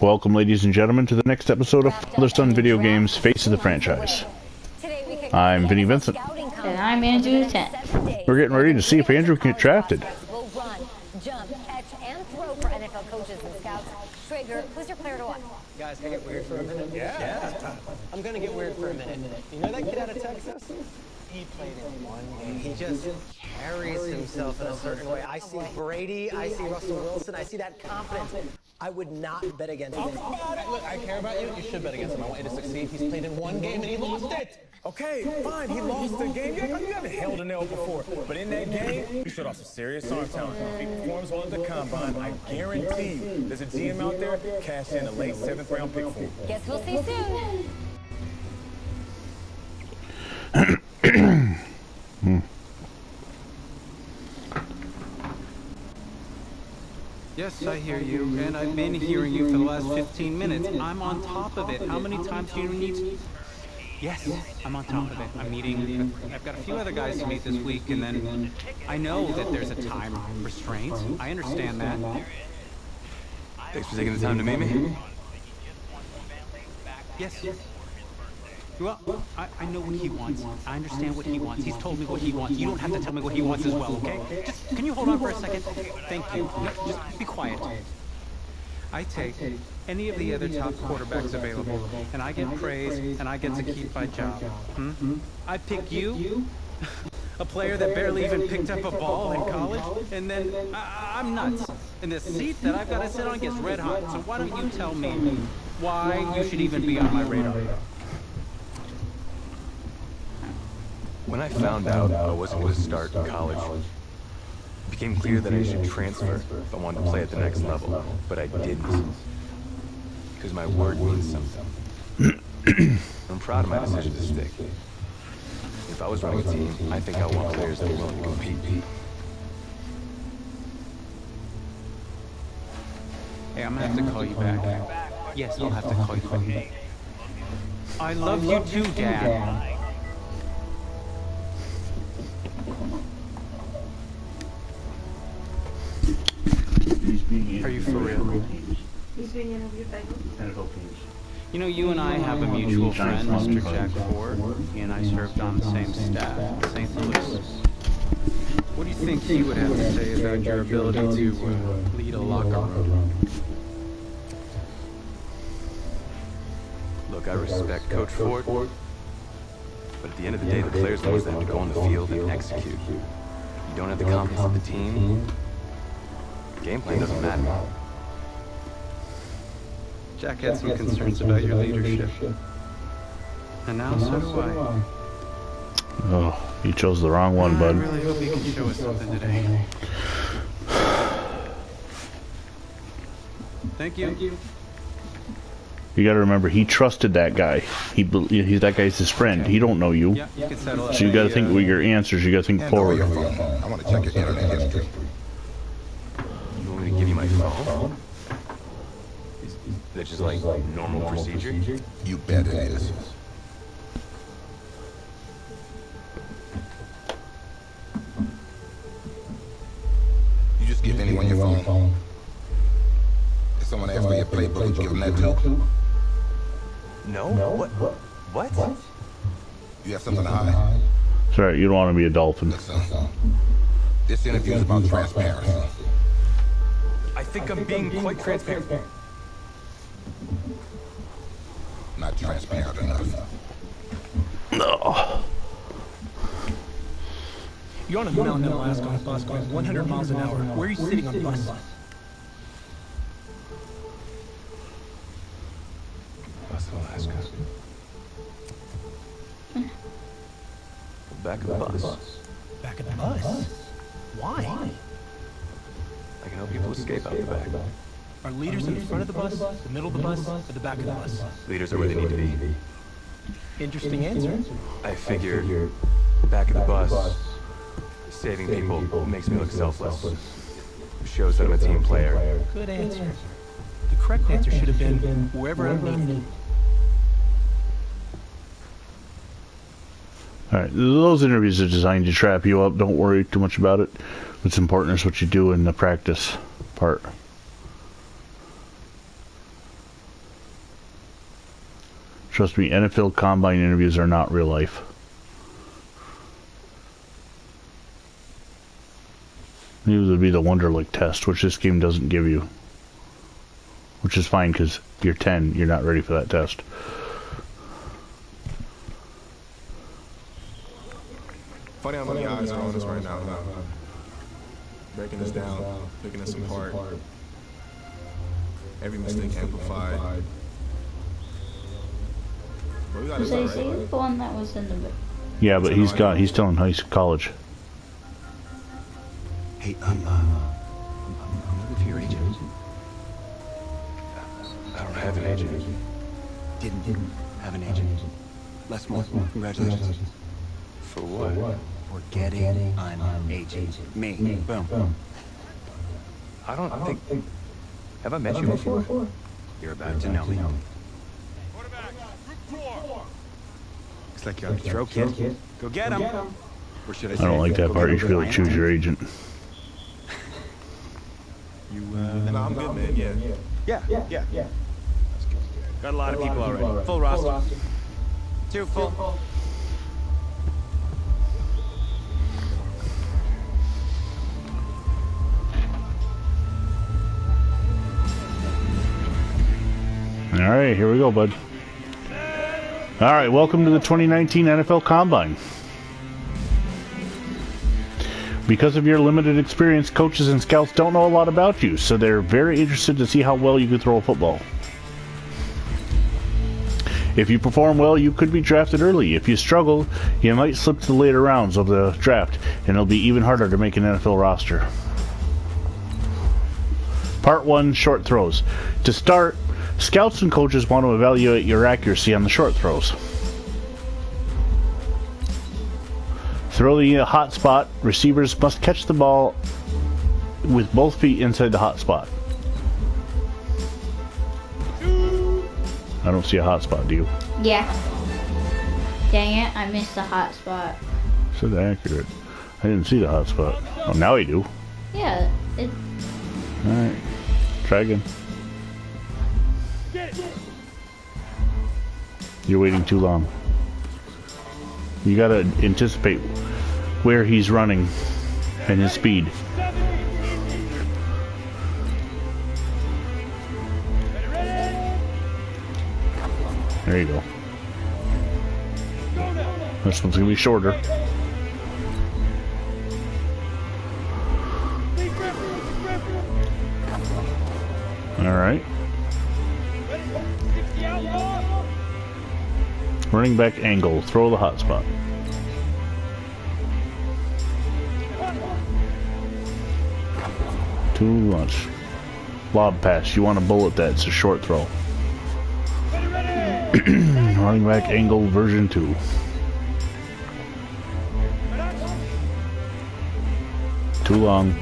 Welcome, ladies and gentlemen, to the next episode of Father Son Video Games Face of the Franchise. I'm Vinny Vincent. And I'm Andrew 10. We're getting ready to see if Andrew can get drafted. Will run, jump, catch, and throw for NFL coaches and scouts. Traeger, who's your player to watch? Guys, can I get weird for a minute? Yeah. I'm gonna get weird for a minute. You know that kid out of Texas? He played in one game. He just carries himself in a certain way. I see Brady, I see Russell Wilson, I see that confidence. I would not bet against him. Look, I care about you. You should bet against him. I want you to succeed. He's played in one game and he lost it. Okay, fine. He lost the game. You haven't held a nail before. But in that game, he showed off some serious arm talent. If he performs well at the combine, I guarantee you there's a GM out there cash in a late 7th round pick for him. Guess we'll see soon. Yes, I hear you, and I've been hearing you for the last 15 minutes. I'm on top of it. How many times do you need? Yes, I'm on top of it. I'm meeting, I've got a few other guys to meet this week, and then I know that there's a time restraint. I understand that. Thanks for taking the time to meet me. Yes. Well, I know what he wants. I understand what he wants. He's told me what he wants. You don't have to tell me what he wants as well, okay? Just, can you hold on for a second? Thank you. No, just be quiet. I take any of the other top quarterbacks available, and I get praise, and I get to keep my job. I pick you, a player that barely even picked up a ball in college, and then I'm nuts. And the seat that I've got to sit on gets red hot. So why don't you tell me why you should even be on my radar? When I found out I wasn't going to start in college, it became clear that I should transfer if I wanted to play at the next level, but I didn't. Because my word means something. I'm proud of my decision to stick. If I was running a team, I think I want players that are willing to compete. Hey, I'm gonna have to call you back. Yes, I'll have to call you back. I love you too, Dad. Are you for real? He's being interviewed by NFL teams. You know, you and I have a mutual friend, Mr. Jack Ford. He and I served on the same staff in St. Louis. What do you think he would have to say about your ability to lead a locker room? Look, I respect Coach Ford, but at the end of the day, the players are the ones that have to go on the field and execute. You don't have the confidence of the team, game plan doesn't matter. Jack had some concerns about your leadership. And now so do I. Oh, you chose the wrong one, bud. I really hope you can show us something today. Thank you. You gotta remember, he trusted that guy. He's that guy's his friend. He don't know you. Yeah, you can settle So you gotta think with your answers. You gotta think forward. I want to check your internet history. You want me to give you my phone? Is that just like normal procedure? You bet it is. You just give anyone your phone. If someone asks for your playbook, you give them that too. No? What? You have something to hide? Sorry, you don't want to be a dolphin. Listen, this interview is about transparency. I think I'm being quite transparent. Not transparent enough. No. You're on a mountain in Alaska on a bus going 100 miles an hour. Where are you sitting on the bus? Bus in Alaska. Back of the bus. Back of the bus? Why? I can help people escape out the back. Are leaders in the front of the bus, the middle of the bus, or the back of the bus? Leaders are where they need to be. Interesting answer. I figure back of the bus, saving people makes me look selfless. Shows that I'm a team player. Good answer. The correct answer should have been wherever I'm needed. Alright, those interviews are designed to trap you up. Don't worry too much about it. What's important is what you do in the practice part. Trust me, NFL combine interviews are not real life. These would be the Wonderlic test, which this game doesn't give you. Which is fine, because you're 10, you're not ready for that test. Funny how many eyes are on us right now, huh? Breaking us down, picking us apart. Every mistake amplified. But we got Was this I all right. the one that was in the book? Yeah, but he's still in high school, college. Hey, I'm looking for your agent. I don't have an agent. Didn't have an agent. Les Moore, congratulations. For what? For getting an agent. Me. Boom. I don't think... Have I met you before? You're about to know me. Looks like you're on the throw, kid. Go get him. Or should I I say, don't like that part. You should be able to choose your agent. You, No, I'm good, man, yeah. Yeah. That's good. Got a lot of people already. Full roster. Too full. Alright, here we go, bud. Alright, welcome to the 2019 NFL Combine. Because of your limited experience, coaches and scouts don't know a lot about you, so they're very interested to see how well you can throw a football. If you perform well, you could be drafted early. If you struggle, you might slip to the later rounds of the draft, and it'll be even harder to make an NFL roster. Part 1, short throws. To start, scouts and coaches want to evaluate your accuracy on the short throws. Throw the hot spot. Receivers must catch the ball with both feet inside the hot spot. I don't see a hot spot, do you? Yeah. Dang it, I missed the hot spot. Said accurate. I didn't see the hot spot. Oh, now you do. Yeah, it... Alright. Try again. You're waiting too long. You gotta anticipate where he's running and his speed. There you go. This one's gonna be shorter. Alright. Running back angle. Throw the hot spot. Too much. Lob pass. You want to bullet that. It's a short throw. Running back angle version 2. Too long.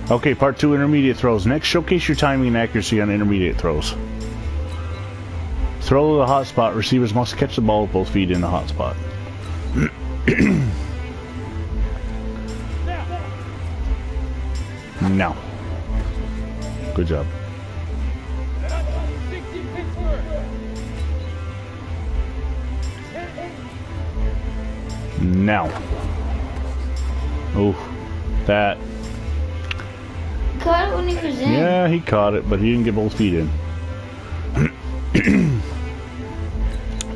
Okay, part 2, intermediate throws. Next, showcase your timing and accuracy on intermediate throws. Throw the hot spot. Receivers must catch the ball with both feet in the hot spot. Now. Good job. Now. Oh, that. Caught it when he was in. Yeah, he caught it, but he didn't get both feet in.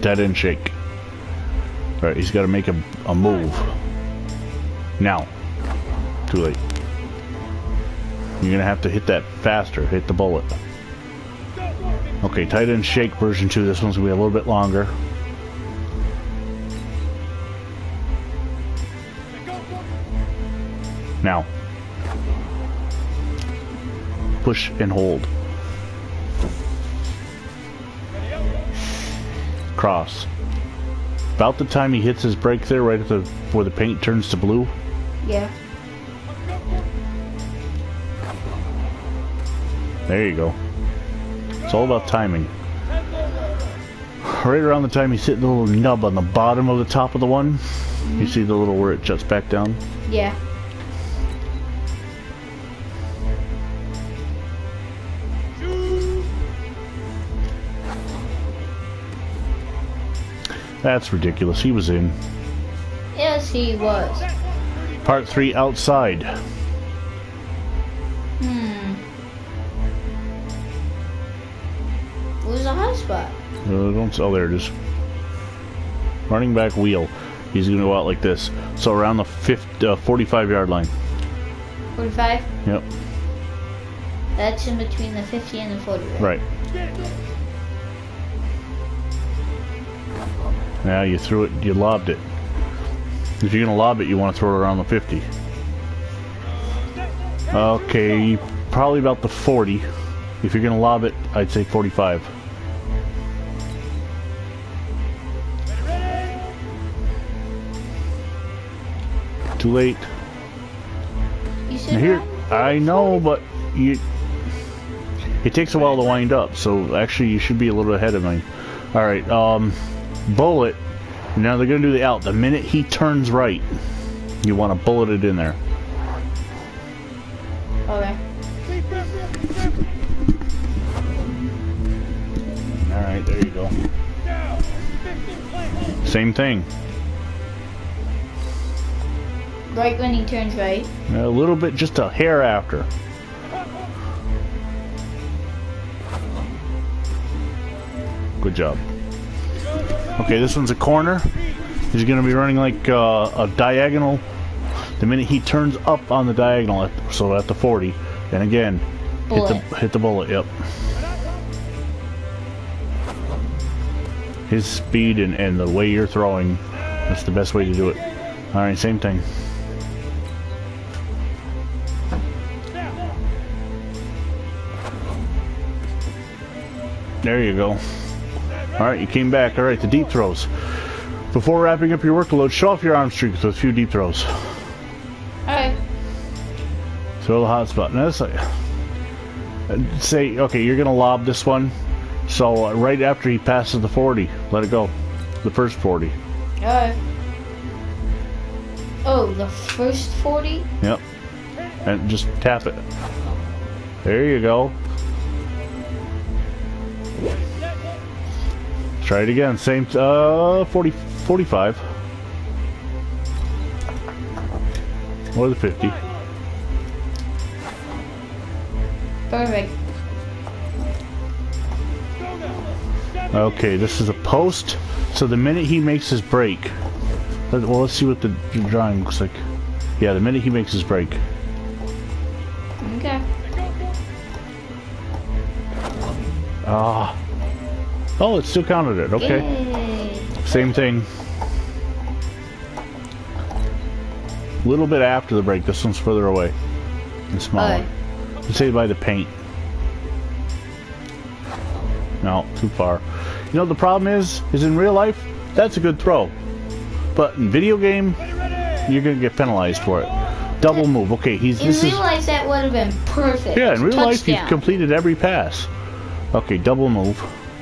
That didn't shake. Alright, he's got to make a move. Now. Too late. You're going to have to hit that faster. Hit the bullet. Okay, tight end shake version 2. This one's going to be a little bit longer. Now. Push and hold. Cross. About the time he hits his break there, right at the where the paint turns to blue. Yeah. There you go. It's all about timing. right around the time he's hitting the little nub on the bottom of the top of the one. You see the little where it juts back down? Yeah. That's ridiculous. He was in. Yes, he was. Part 3 outside. Where's the hot spot? Oh, there it is. Running back wheel. He's going to go out like this. So around the 45-yard line. 45? Yep. That's in between the 50 and the 40, right? Right. Now you threw it, you lobbed it. If you're going to lob it, you want to throw it around the 50. Okay, probably about the 40. If you're going to lob it, I'd say 45. Too late. You said Here, that? I know, but it takes a while to wind up, so actually you should be a little ahead of me. Alright, bullet. Now they're going to do the out. The minute he turns right, you want to bullet it in there. Okay. Alright, there you go. Same thing. Right when he turns right. A little bit, just a hair after. Good job. Okay, this one's a corner. He's going to be running like a diagonal. The minute he turns up on the diagonal, so at the 40, and again, hit the bullet. Yep. His speed and the way you're throwing, that's the best way to do it. All right, same thing. There you go. Alright, you came back. Alright, the deep throws. Before wrapping up your workload, show off your arm streak with a few deep throws. Alright. Throw the hot spot. Now, that's like, say, okay, you're going to lob this one. So, right after he passes the 40, let it go. The first 40. Alright. Oh, the first 40? Yep. And just tap it. There you go. Try it again. Same, 45. Or the 50. Perfect. Okay, this is a post. So the minute he makes his break, well, let's see what the drawing looks like. Yeah, the minute he makes his break. Okay. Oh, it still counted it. Okay. Yay. Same thing. A little bit after the break. This one's further away and smaller. Let's say by the paint. No, too far. You know the problem is in real life, that's a good throw. But in video game, you're gonna get penalized for it. Double move. Okay, In real life, that would have been perfect. Yeah, in real life, he's Touchdown. completed every pass. Okay, double move.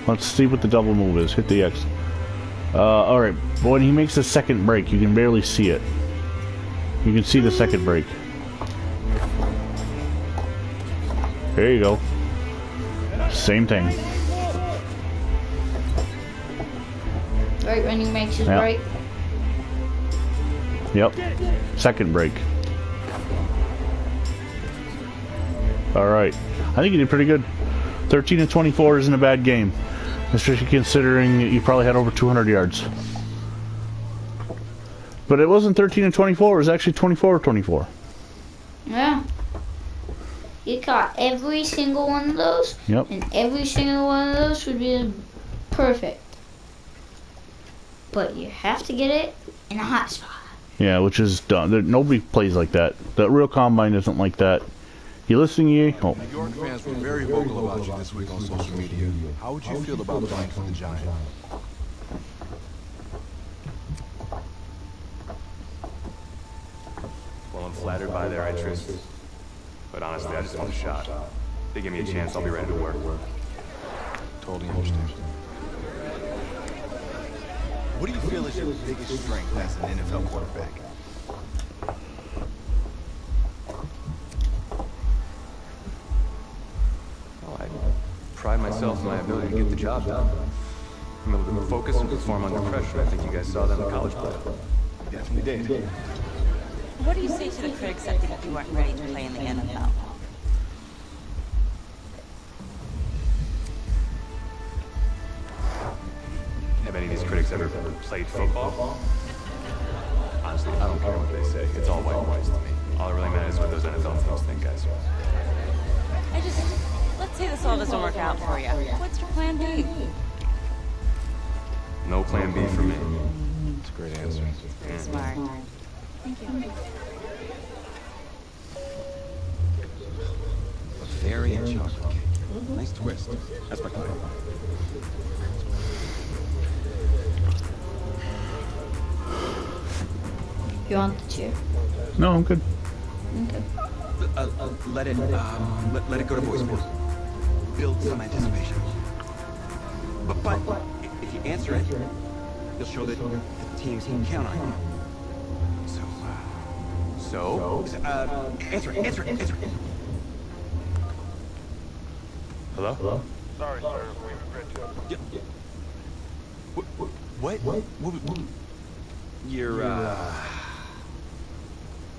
Let's see what the double move is. Hit the X. Alright, when he makes the second break, you can barely see it. You can see the second break. There you go. Same thing. Right when he makes his Yep. break. Yep. Second break. Alright. I think you did pretty good. 13 and 24 isn't a bad game. Especially considering you probably had over 200 yards. But it wasn't 13 and 24, it was actually 24-24. Yeah. He caught every single one of those. Yep. And every single one of those would be perfect. But you have to get it in a hot spot. Yeah, which is done. Nobody plays like that. The real combine isn't like that. You listening, EA? Oh. New York fans were very vocal about you this week on social media. How would you feel about playing for the Giants? Well, I'm flattered by their interest, but honestly, I just want a shot. If they give me a chance, I'll be ready to work. Totally understand. What do you feel is your biggest strength as an NFL quarterback? Well, I pride myself in my ability to get the job done. I'm able to focus and perform under pressure. I think you guys saw that in the college play. Definitely did. What do you say to the critics that think you weren't ready to play in the NFL? Have any of these critics ever played football? Honestly, I don't care what they say. It's all white noise to me. All that really matters is what those NFL teams think, guys. Let's say this all doesn't work out for you. What's your plan B? No plan B for me. That's a great answer. Very smart. Thank you. Bavarian chocolate cake. Nice twist. That's my type. You want the chair? No, I'm good. Okay. Let it go to voicemail. Build some anticipation. But if you answer it, you'll show that the teams can count on you. So, answer it. Hello? Sorry, sir. We regret you. What?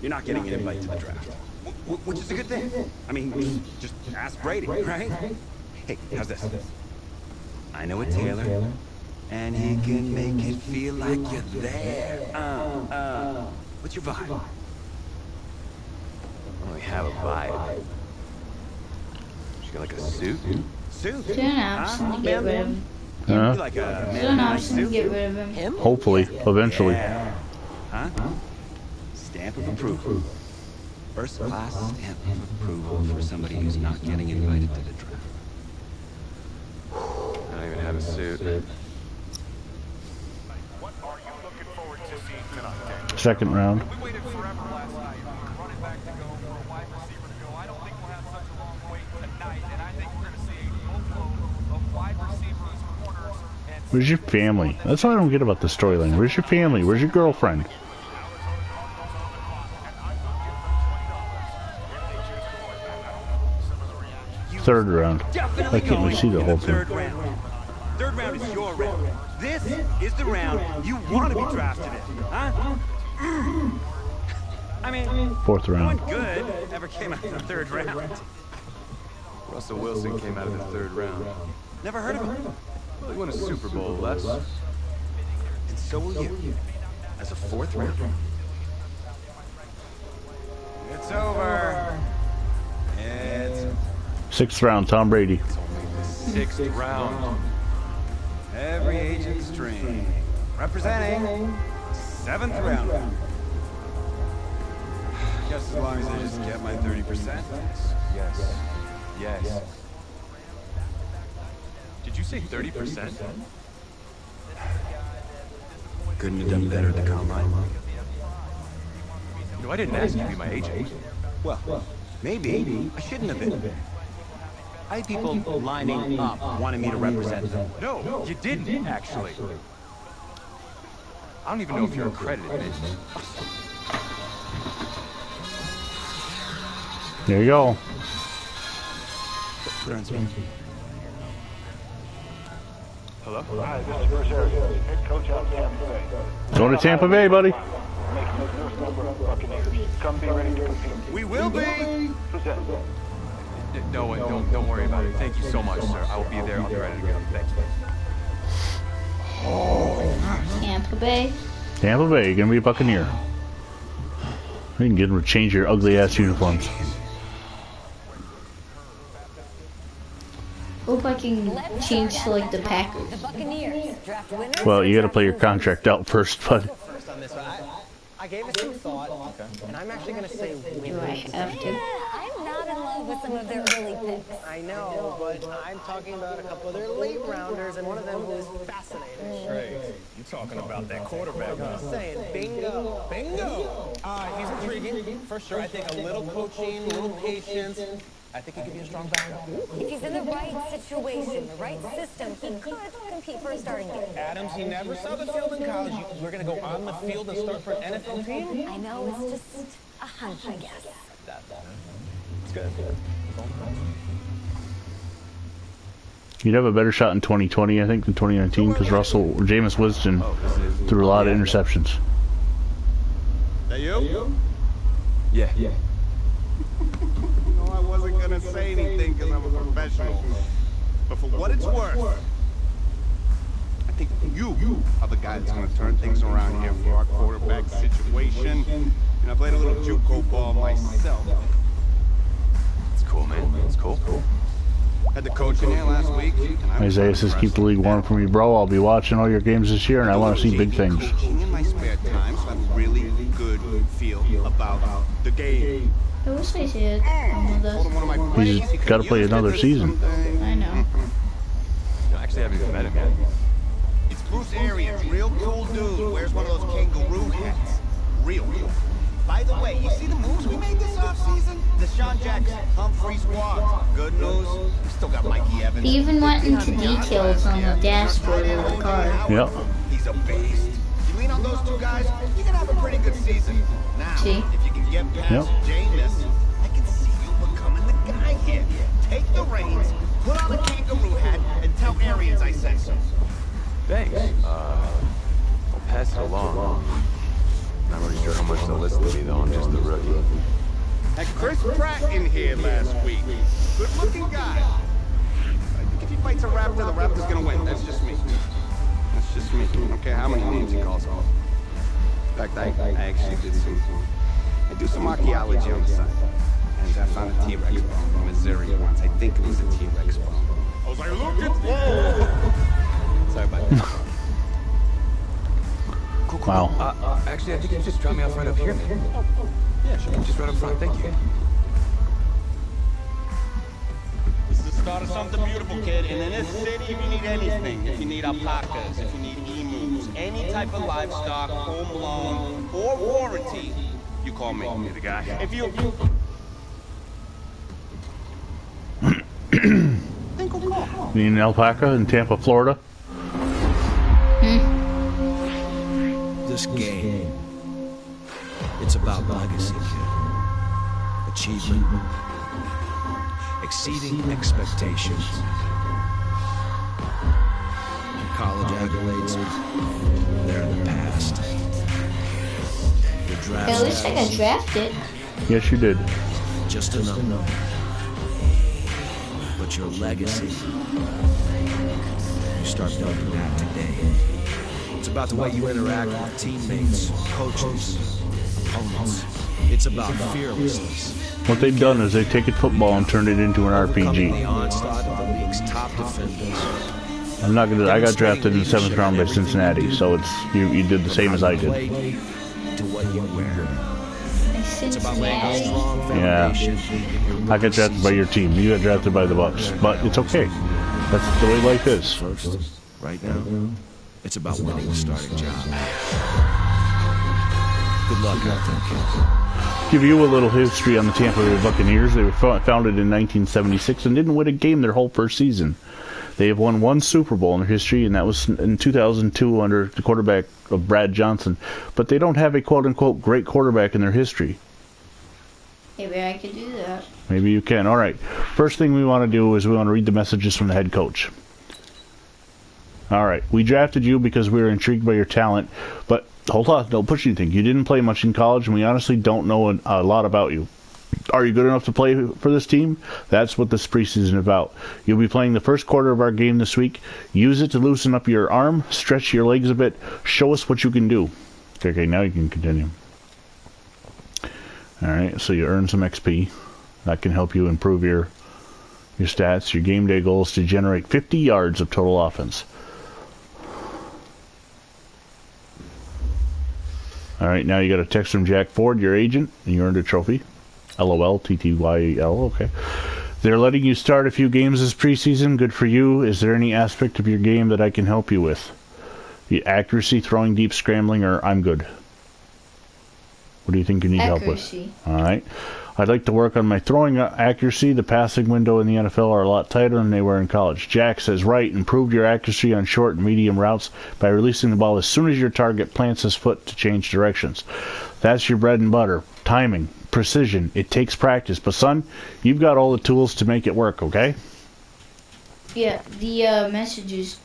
You're not getting an invite to the draft. Which is a good thing. I mean, just ask Brady, right? Hey, how's this? I know a tailor, and he can make it feel like you're there. What's your vibe? I don't really have a vibe. She got like a suit? Suit? There's an option to get rid of him. Huh? Like a There's an option to get rid of him. Hopefully, eventually. Yeah. Huh? Stamp of approval. First class stamp of approval for somebody who's not getting invited to the draft. I don't even have a suit. What are you looking forward to seeing tonight? Second round. We waited forever last night for a running back to go, for a wide receiver to go. I don't think we'll have such a long wait tonight, and I think we're going to see a boatload of wide receivers, corners, and... Where's your family? That's what I don't get about the storyline. Where's your family? Where's your girlfriend? Third round. I can't even see the whole thing. Third round is your round. This is the round you want to be drafted in, huh? I mean, Fourth round. no one good ever came out of the third round. Russell Wilson came out of the third round. Never heard of him. Well, he won a Super Bowl, Les. And so will you, as a fourth round. It's over. It's Sixth round, Tom Brady. Sixth round. every agent's dream. Representing seventh round. Just as long as I just get my 30%. Yes. Yes. Did you say 30%? Couldn't have done better at the combine. You know, I didn't ask you to be my agent. Well, maybe I shouldn't have been. I had people lining up wanting me to represent them. No, you didn't, actually. I don't even know if you're accredited, Mitch. There you go. Put her on speaker. Hello? Hi, this is Bruce Arians, head coach out of Tampa Bay. Going to Tampa Bay, buddy. Making the newest member of the Buccaneers. Come be ready to compete. We will be. Present. No, don't worry about it. Thank you so much, sir. I will be there. I'll be ready to go. Thank you. Tampa Bay. Tampa Bay, you're gonna be a Buccaneer. You can get them to change your ugly ass uniforms. Hope I can change to like the Packers. The Buccaneers draft winners. Well, you gotta play your contract out first, bud. First on this one, I gave it some thought, and I'm actually going to say Do I have to? I'm not in love with some of their early picks. I know, but I'm talking about a couple of their late rounders, and one of them was fascinating. Great. You're talking about that quarterback, huh? I'm saying bingo. Bingo! He's intriguing, for sure. I think a little coaching, a little patience, I think he could be a strong backup. If he's in the right situation, the right system, he could compete for a starting gig. Adams, he never saw the field in college. We're going to go on the field and start for an NFL team? I know, it's just a hunch, I guess. It's good. You'd have a better shot in 2020, I think, than 2019, because Jameis Winston threw a lot of interceptions. That you? Yeah. No, I wasn't gonna say anything because I'm a professional. But for what it's worth, I think you are the guy that's gonna turn things around here for our quarterback situation. And I played a little JUCO ball myself. It's cool, man. It's cool. Had the coach in here last week. Isaiah says, keep the league warm for me, bro. I'll be watching all your games this year, and I want to see big things. In my spare time, so I have a really good feel about the game. I wish I should come with us. He's got to play another season. I know. No, actually, I haven't even met him yet. It's Bruce Arians, real cool dude. Wears one of those kangaroo hats. Real cool. By the way, you see the moves we made this offseason? Deshaun Jackson, Humphreys walked. Good news, we still got Mikey Evans. He even went into details on the dashboard of the car. Yep. He's a beast. You lean on those two guys, you're gonna have a pretty good season. Now, if you can get past Jameis, I can see you becoming the guy here. Take the reins, put on a kangaroo hat, and tell Arians I said so. Thanks. I'll pass it along. Not really sure how much they'll listen to me, though. I'm just a rookie. Had Chris Pratt in here last week. Good-looking guy. I think if he fights a Raptor, the Raptor's gonna win. That's just me. That's just me. I don't care how many names he calls him. In fact, I actually I do some archaeology on the side. And I found a T-Rex from Missouri once. I think it was a T-Rex bone. I was like, look at whoa! Sorry about that. Cool. Wow. Actually, I think you just dropped me off right up here, man. Yeah, sure. Just right up front. Thank you. This is the start of something beautiful, kid. And in this city, if you need anything, if you need alpacas, if you need emus, any type of livestock, home loan, or warranty, you call me. You're the guy. If you... You need an alpaca in Tampa, Florida? This game, it's about legacy, kid. Achievement, exceeding expectations. College accolades, they're in the past. Your draft At least I got drafted. Yes, you did. just a number. But your legacy, you start building that today. It's about the way you interact with teammates, coaches, opponents. It's about fearlessness. What they've done is they've taken football and turned it into an RPG. The onslaught of the league's top defenders. I'm not gonna. I got drafted in the 7th round by Cincinnati, so it's you did the same as I did. To what you wear. It's about laying a strong foundation. I got drafted by your team. You got drafted by the Bucks, but it's okay. That's the way life is. First, right now, it's about winning the starting job. Good luck out there, kid. Give you a little history on the Tampa Bay Buccaneers. They were founded in 1976 and didn't win a game their whole first season. They have won one Super Bowl in their history, and that was in 2002 under the quarterback of Brad Johnson. But they don't have a quote-unquote great quarterback in their history. Maybe I could do that. Maybe you can. All right. First thing we want to do is we want to read the messages from the head coach. All right. We drafted you because we were intrigued by your talent, but hold on. Don't push anything. You didn't play much in college, and we honestly don't know a lot about you. Are you good enough to play for this team? That's what this preseason is about. You'll be playing the first quarter of our game this week. Use it to loosen up your arm, stretch your legs a bit, show us what you can do. Okay, now you can continue. Alright, so you earn some XP. That can help you improve your stats. Your game day goal is to generate 50 yards of total offense. Alright, now you got a text from Jack Ford, your agent, and you earned a trophy. LOL, TTYL, okay. They're letting you start a few games this preseason. Good for you. Is there any aspect of your game that I can help you with? The accuracy, throwing deep, scrambling, or I'm good? What do you think you need help with? Accuracy. All right. I'd like to work on my throwing accuracy. The passing window in the NFL are a lot tighter than they were in college. Jack says, right, improve your accuracy on short and medium routes by releasing the ball as soon as your target plants his foot to change directions. That's your bread and butter. Timing, precision. It takes practice. But, son, you've got all the tools to make it work, okay? Yeah, the messages,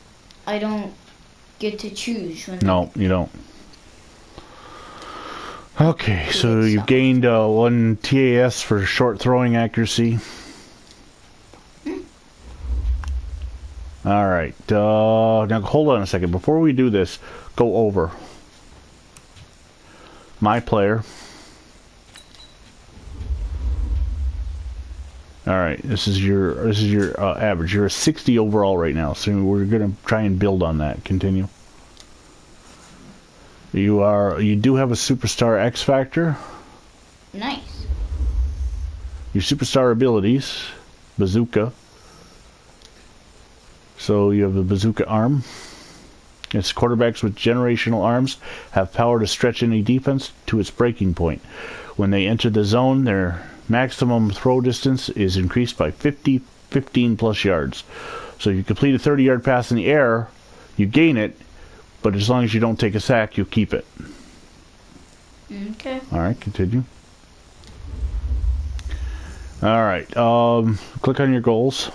I don't get to choose. No, you don't. Okay, so you've gained 1 TAS for short throwing accuracy. Alright, now hold on a second. Before we do this, go over. My player. Alright, this is your average. You're a 60 overall right now, so we're going to try and build on that. Continue. You do have a superstar X factor. Nice. Your superstar abilities, bazooka. So you have the bazooka arm. It's quarterbacks with generational arms have power to stretch any defense to its breaking point. When they enter the zone, their maximum throw distance is increased by 15 plus yards. So if you complete a 30-yard pass in the air, you gain it. But as long as you don't take a sack, you keep it. Okay. Alright, continue. Alright, click on your goals.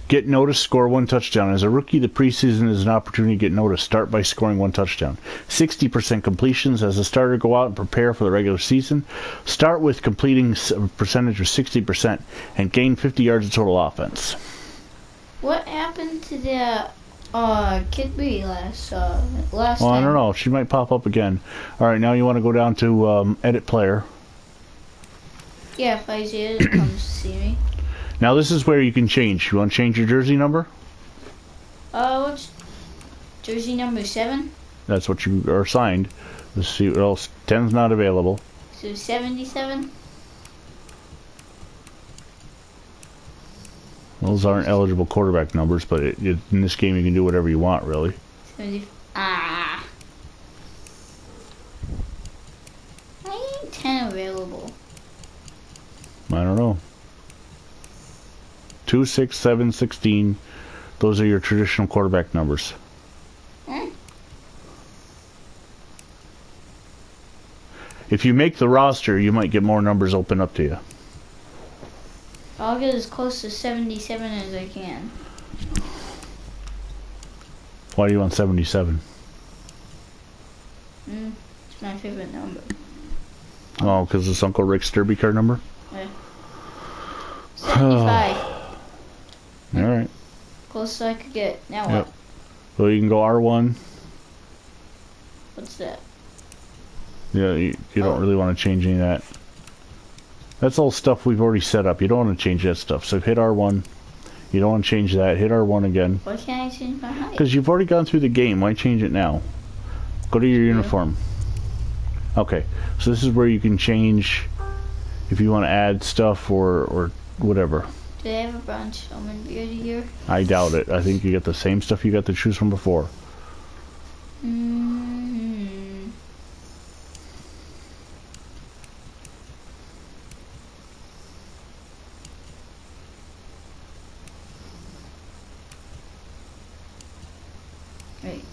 Get noticed, score 1 touchdown. As a rookie, the preseason is an opportunity to get noticed. Start by scoring 1 touchdown. 60% completions. As a starter, go out and prepare for the regular season. Start with completing a percentage of 60% and gain 50 yards of total offense. What happened to the Kid B last well, time? I don't know. She might pop up again. Alright, now you want to go down to edit player. Yeah, if Isaiah comes to see me. Now this is where you can change. You want to change your jersey number? What's jersey number 7? That's what you are assigned. Let's see what else. 10's not available. So 77? Those aren't eligible quarterback numbers, but in this game you can do whatever you want, really. 70. I ain't 10 available. I don't know. 2, 6, 7, 16. Those are your traditional quarterback numbers. If you make the roster, you might get more numbers open up to you. I'll get as close to 77 as I can. Why do you want 77? It's my favorite number. Oh, because it's Uncle Rick's Derby card number? Yeah. 75. Alright. Closest I could get. Now Yep. what? So you can go R1. What's that? Yeah, you don't really want to change any of that. That's all stuff we've already set up. You don't want to change that stuff. So hit R1. You don't want to change that. Hit R1 again. Why can't I change my height? Because you've already gone through the game. Why change it now? Go to your uniform. Okay. So this is where you can change if you want to add stuff or whatever. Do they have a brown showman beard here? I doubt it. I think you get the same stuff you got to choose from before. Right.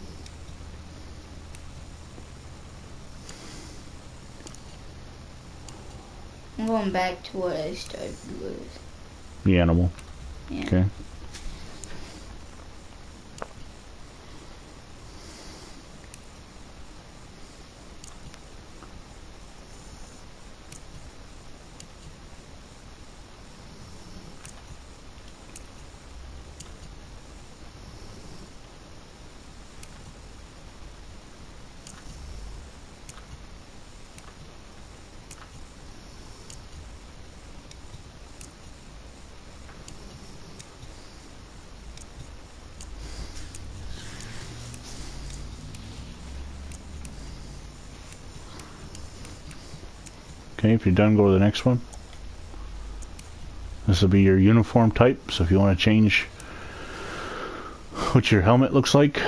I'm going back to what I started with. The animal. Yeah. Okay. Okay, if you're done, go to the next one. This will be your uniform type, so if you want to change what your helmet looks like,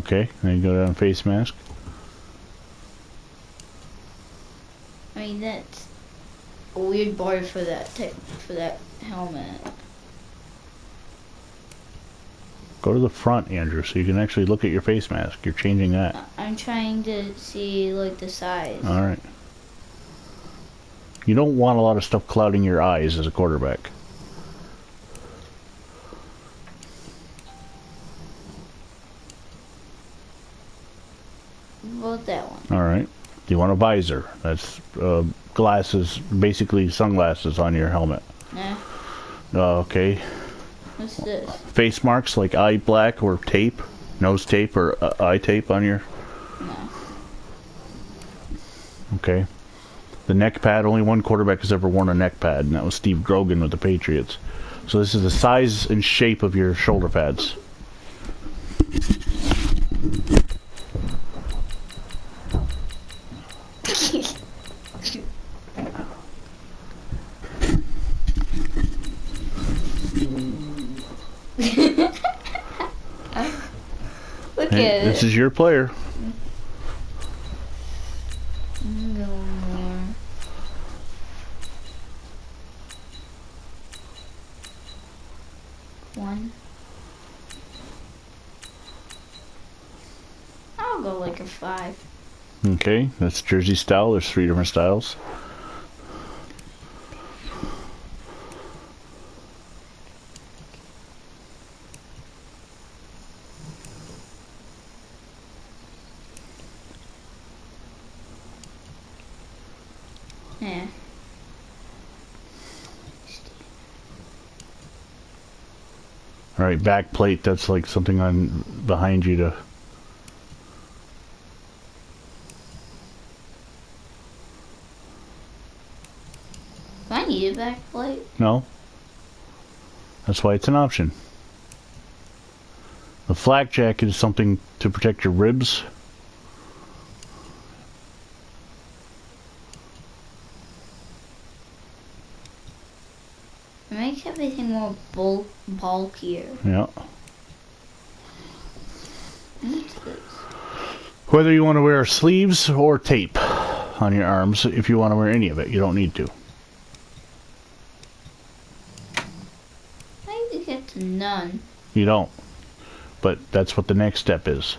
Okay, then you go down face mask. I mean, that's a weird bar for that helmet. Go to the front, Andrew, so you can actually look at your face mask. You're changing that. I'm trying to see, like, the size. Alright. You don't want a lot of stuff clouding your eyes as a quarterback. What about that one? Alright. You want a visor. That's glasses, basically sunglasses on your helmet. Yeah. Okay. What's this? Face marks like eye black or tape, nose tape or eye tape on your... No. Okay. The neck pad, only one quarterback has ever worn a neck pad, and that was Steve Grogan with the Patriots. So this is the size and shape of your shoulder pads. Look Hey, at this it. is your player. No more. One. I'll go like a 5. Okay, that's jersey style. There's 3 different styles. Yeah. Alright, back plate, that's like something on behind you to... Do I need a back plate? No. That's why it's an option. The flak jacket is something to protect your ribs. It makes everything more bulkier. Yeah. What's this? Whether you want to wear sleeves or tape on your arms, if you want to wear any of it, you don't need to. I need to get to none. You don't. But that's what the next step is.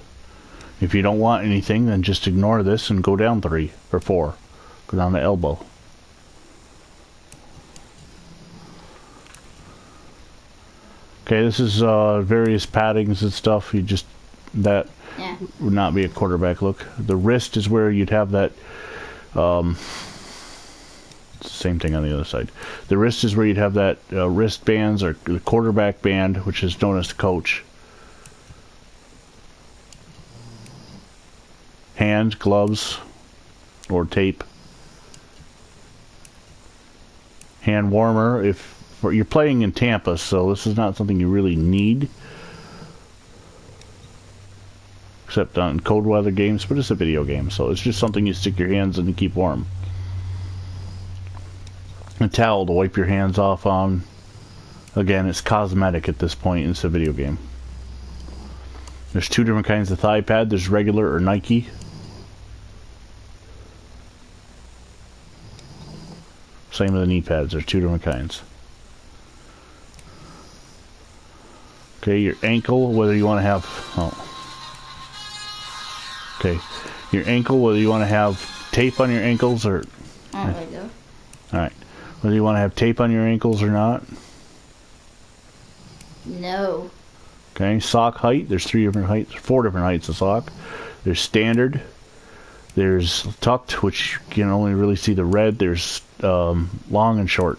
If you don't want anything, then just ignore this and go down 3 or 4. Go down to elbow. Okay, this is various paddings and stuff. You just, that Yeah. would not be a quarterback look. The wrist is where you'd have that, same thing on the other side. The wrist is where you'd have that wristbands or the quarterback band, which is known as the coach. Hand, gloves, or tape. Hand warmer, if you're playing in Tampa, so this is not something you really need. Except on cold weather games, but it's a video game, so it's just something you stick your hands in to keep warm. A towel to wipe your hands off on. Again, it's cosmetic at this point, it's a video game. There's 2 different kinds of thigh pad. There's regular or Nike. Same with the knee pads, there's 2 different kinds. Okay, your ankle, whether you want to have... Okay, your ankle, whether you want to have tape on your ankles or... Oh, there you go. Alright, whether you want to have tape on your ankles or not. No. Okay, sock height, there's 3 different heights, 4 different heights of sock. There's standard, there's tucked, which you can only really see the red. There's long and short,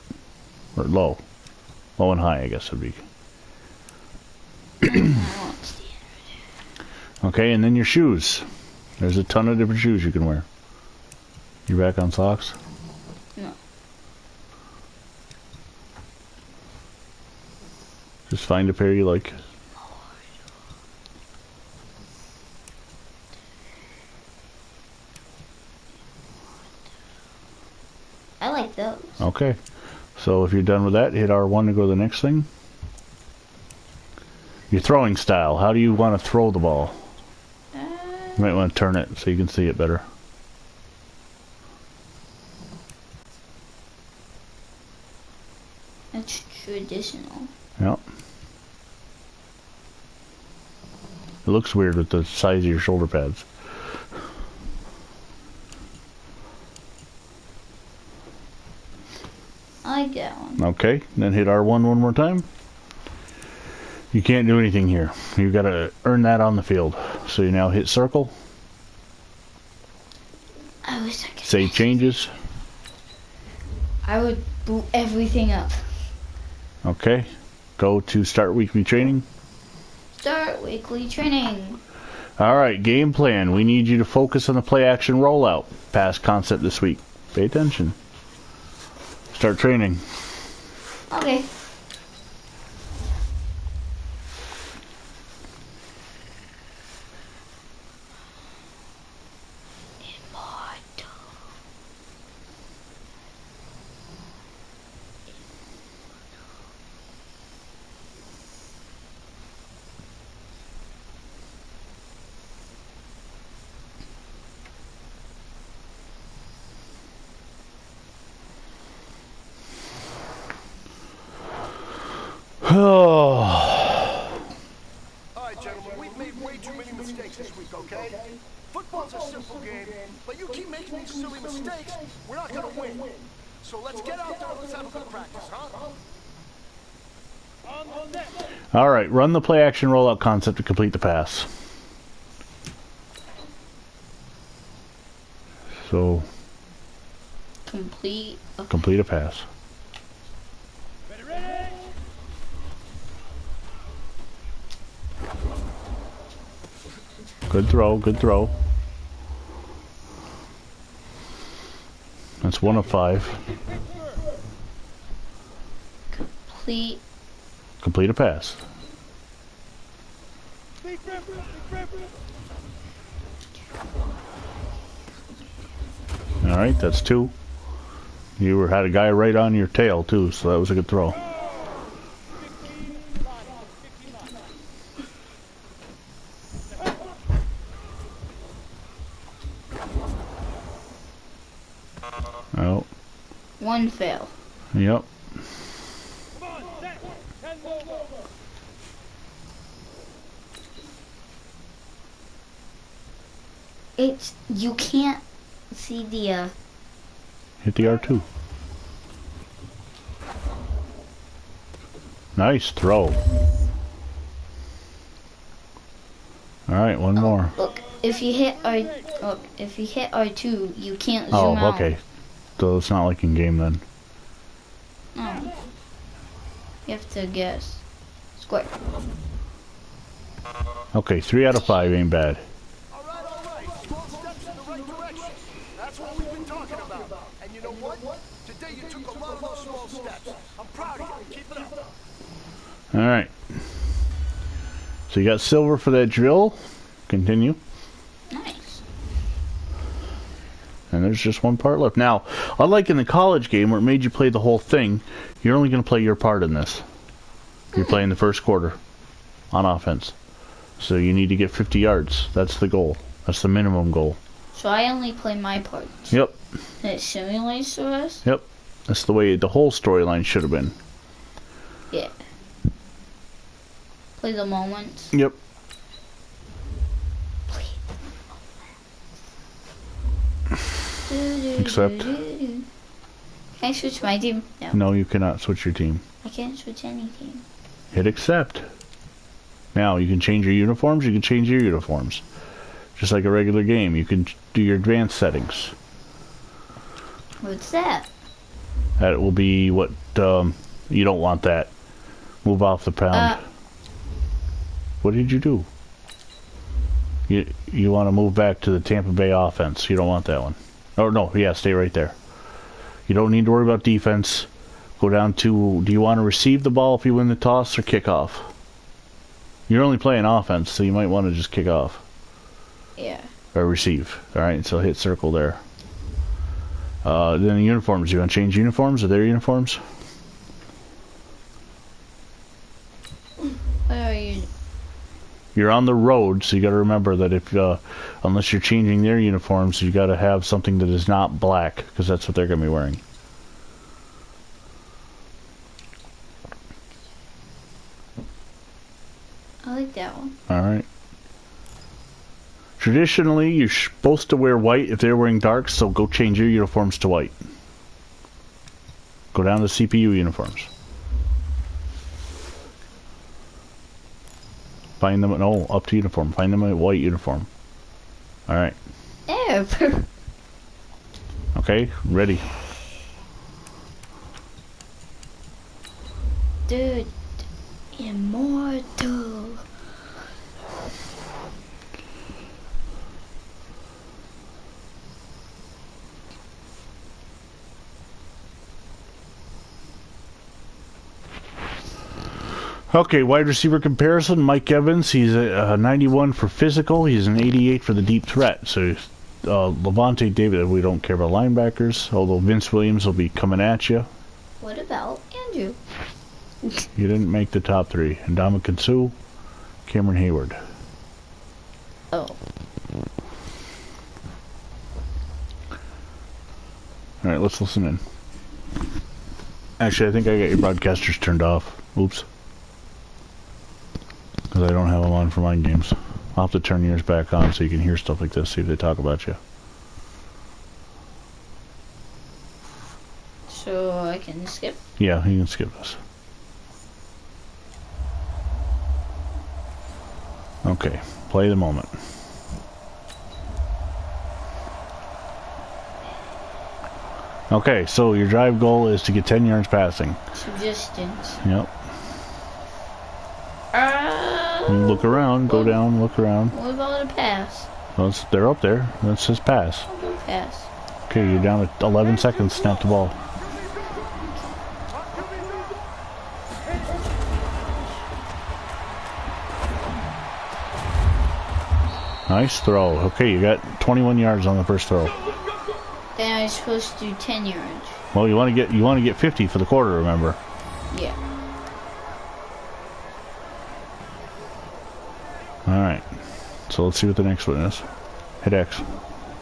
or low. Low and high, I guess would be. Okay, and then your shoes. There's a ton of different shoes you can wear. You back on socks? No. Just find a pair you like. I like those. Okay. So if you're done with that, hit R1 to go to the next thing. Your throwing style. How do you want to throw the ball? You might want to turn it so you can see it better. It's traditional. Yep. It looks weird with the size of your shoulder pads. I like that one. Okay, then hit R1 one more time. You can't do anything here. You gotta earn that on the field. So you now hit circle. Save changes. I would boot everything up. Okay. Go to start weekly training. Start weekly training. Alright, game plan. We need you to focus on the play action rollout. Pass concept this week. Pay attention. Start training. Okay. Alright, gentlemen, we've made way too many mistakes this week, okay? Football's a simple game, but you keep making these silly mistakes, we're not gonna win. So let's get out there and let's have a good practice, huh? Alright, run the play action rollout concept to complete the pass. So, complete a pass. Good throw, good throw. That's 1 of 5. Complete a pass. Alright, that's 2. You had a guy right on your tail too, so that was a good throw. Oh. 1 fail. Yep. It's, you can't see the, Hit the R2. Nice throw. Alright, one more. Look, if you hit R2, you can't zoom out. Oh, okay. So it's not like in game then. No. You have to guess. Square. Okay, 3 out of 5 ain't bad. Small steps in the right direction. That's what we've been talking about. And you know what? Today you took a lot of those small steps. I'm proud of you. Keep it up. Alright. So you got silver for that drill. Continue. Nice. And there's just one part left. Now, unlike in the college game where it made you play the whole thing, you're only going to play your part in this. You're playing the first quarter on offense. So you need to get 50 yards. That's the goal. That's the minimum goal. So I only play my part. Yep. And it simulates the rest? Yep. That's the way the whole storyline should have been. Yeah. Play the moments. Yep. Accept. Can I switch my team? No. No, you cannot switch your team. I can't switch any team. Hit accept. Now, you can change your uniforms. You can change your uniforms. Just like a regular game. You can do your advanced settings. What's that? That will be what, you don't want that. Move off the pound. What did you do? You want to move back to the Tampa Bay offense. You don't want that one. Oh, no, yeah, stay right there. You don't need to worry about defense. Go down to, do you want to receive the ball if you win the toss or kick off? You're only playing offense, so you might want to just kick off. Yeah. Or receive. Alright, so hit circle there. Then the uniforms. You want to change uniforms? Are there uniforms? What are you? You're on the road, so you got to remember that if, unless you're changing their uniforms, you got to have something that is not black, because that's what they're going to be wearing. I like that one. All right. Traditionally, you're supposed to wear white if they're wearing dark, so go change your uniforms to white. Go down to CPU uniforms. Find them, no, up to uniform. Find them a white uniform. Alright. Okay, ready. Dude, immortal. Okay, wide receiver comparison. Mike Evans, he's a 91 for physical. He's an 88 for the deep threat. So, Levante David, we don't care about linebackers, although Vince Williams will be coming at you. What about Andrew? You didn't make the top 3. Ndamukong Suh, Cameron Hayward. Oh. Alright, let's listen in. Actually, I think I got your broadcasters turned off. Oops. Because I don't have them on for mind games. I'll have to turn yours back on so you can hear stuff like this, see if they talk about you. So I can skip? Yeah, you can skip this. Okay, play the moment. Okay, so your drive goal is to get 10 yards passing. Distance. Yep. Look around, go down, look around. What about a pass? Well, they're up there. That says pass. I'll do a pass. Okay, you're down to 11 seconds. Snap the ball. Nice throw. Okay, you got 21 yards on the first throw. Then I was supposed to do 10 yards. Well, you want to get 50 for the quarter, remember? Yeah. All right. So let's see what the next one is. Hit X.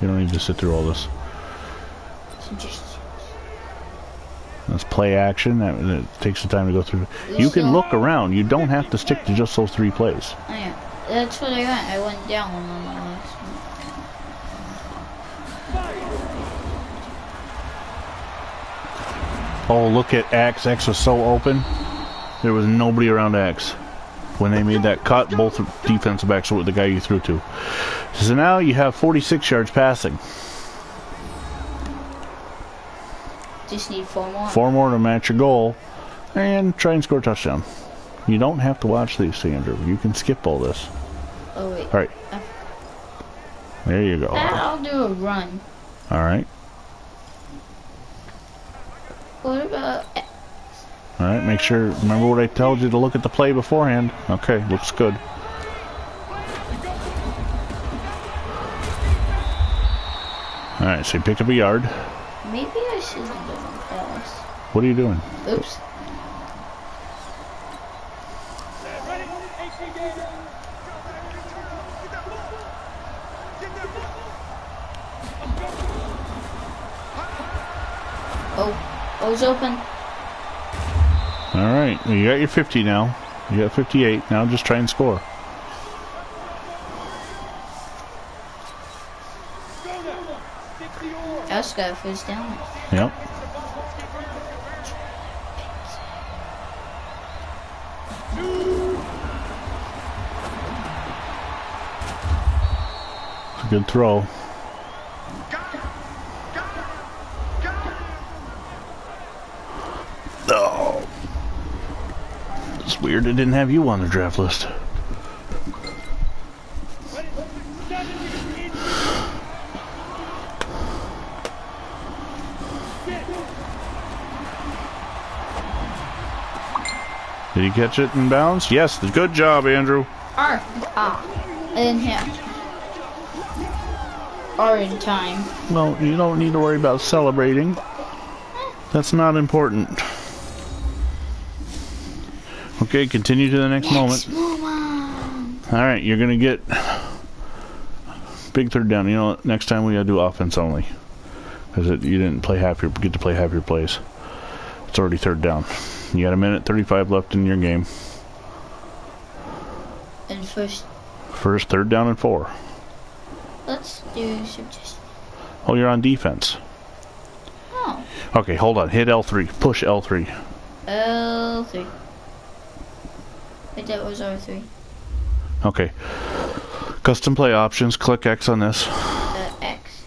You don't need to sit through all this. Let's play action. That takes the time to go through. You can look around. You don't have to stick to just those 3 plays. Oh, yeah. That's what I went. I went down on the last one. Oh, look at X. X was so open. There was nobody around X. When they made that cut, both defensive backs were the guy you threw to. So now you have 46 yards passing. Just need 4 more. 4 more to match your goal. And try and score a touchdown. You don't have to watch these, Andrew. You can skip all this. Oh, wait. Alright. There you go. I'll do a run. Alright. What about... Alright, make sure... Remember what I told you to look at the play beforehand. Okay, looks good. Alright, so you picked up a yard. Maybe I should have done a pass. What are you doing? Oops. Oh, I was open. Alright, well, you got your 50 now. You got 58. Now just try and score. I just got a first down. Yep. It's a good throw. Oh. It's weird it didn't have you on the draft list. Did he catch it in bounds? Yes, good job, Andrew. I didn't have R in time. Well, you don't need to worry about celebrating. That's not important. Okay, continue to the next moment. Alright, you're going to get big third down. You know, next time we got to do offense only. Because you didn't play get to play half your plays. It's already third down. You got 1:35 left in your game. And first, third down and 4. let's do some just... Oh, you're on defense. Oh. Okay, hold on. Hit L3. Push L3. L3. Wait, that was R3. Okay. Custom play options. Click X on this. X.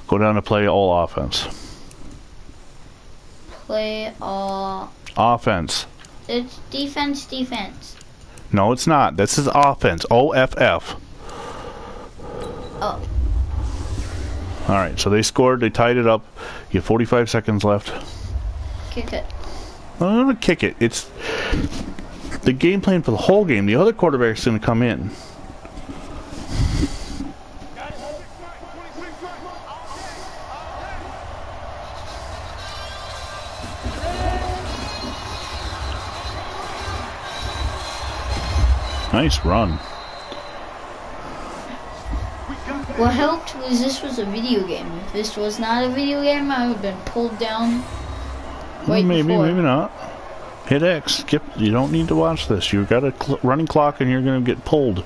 Go down to play all offense. Play all... Offense. It's defense. No, it's not. This is offense. OFF. Oh. Alright, so they scored. They tied it up. You have 45 seconds left. Kick it. I'm going to kick it. It's the game plan for the whole game. The other quarterback's going to come in. Nice run. What helped was this was a video game. If this was not a video game, I would have been pulled down right Maybe, before. maybe not. Hit X. Skip. You don't need to watch this. You've got a running clock and you're going to get pulled.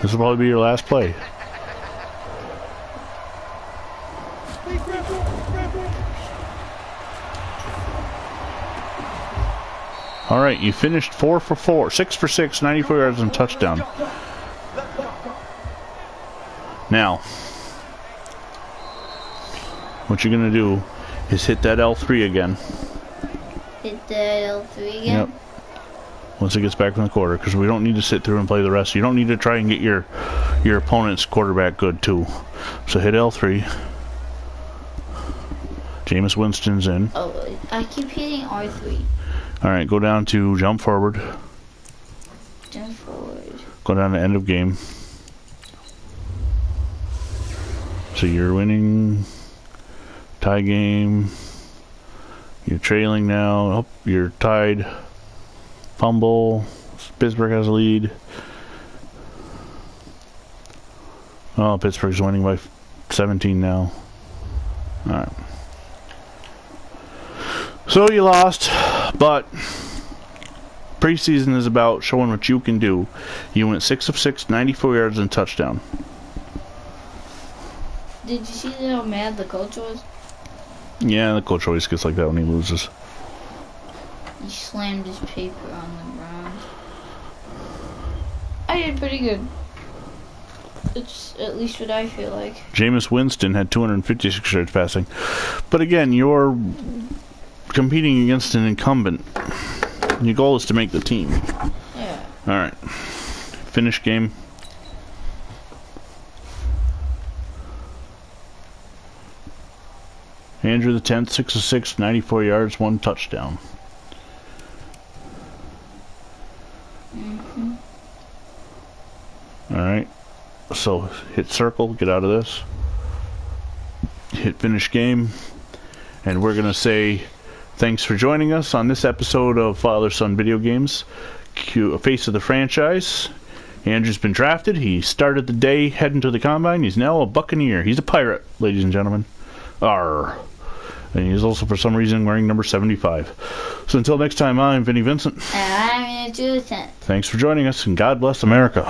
This will probably be your last play. All right, you finished 4 for 4, 6 for 6, 94 yards and touchdown. Now, what you're going to do is hit that L3 again. Hit that L3 again? Yep. Once it gets back from the quarter, because we don't need to sit through and play the rest. You don't need to try and get your opponent's quarterback good, too. So hit L3. Jameis Winston's in. Oh, I keep hitting R3. Alright, go down to jump forward. Jump forward. Go down to end of game. So you're winning. Tie game. You're trailing now. Oh, you're tied. Fumble. Pittsburgh has a lead. Oh, Pittsburgh's winning by 17 now. Alright. So you lost, but preseason is about showing what you can do. You went 6 of 6, 94 yards and a touchdown. Did you see how mad the coach was? Yeah, the coach always gets like that when he loses. He slammed his paper on the ground. I did pretty good. It's at least what I feel like. Jameis Winston had 256 yards passing. But again, you're competing against an incumbent. Your goal is to make the team. Yeah. Alright. Finish game. Andrew the 10th, 6 of 6, 94 yards, 1 touchdown. Mm-hmm. Alright. So hit circle, get out of this. Hit finish game. And we're going to say thanks for joining us on this episode of Father-Son Video Games, Face of the Franchise. Andrew's been drafted. He started the day heading to the Combine. He's now a Buccaneer. He's a pirate, ladies and gentlemen. Arr. And he's also, for some reason, wearing number 75. So until next time, I'm Vinny Vincent. And I'm Andrew the 10th. Thanks for joining us, and God bless America.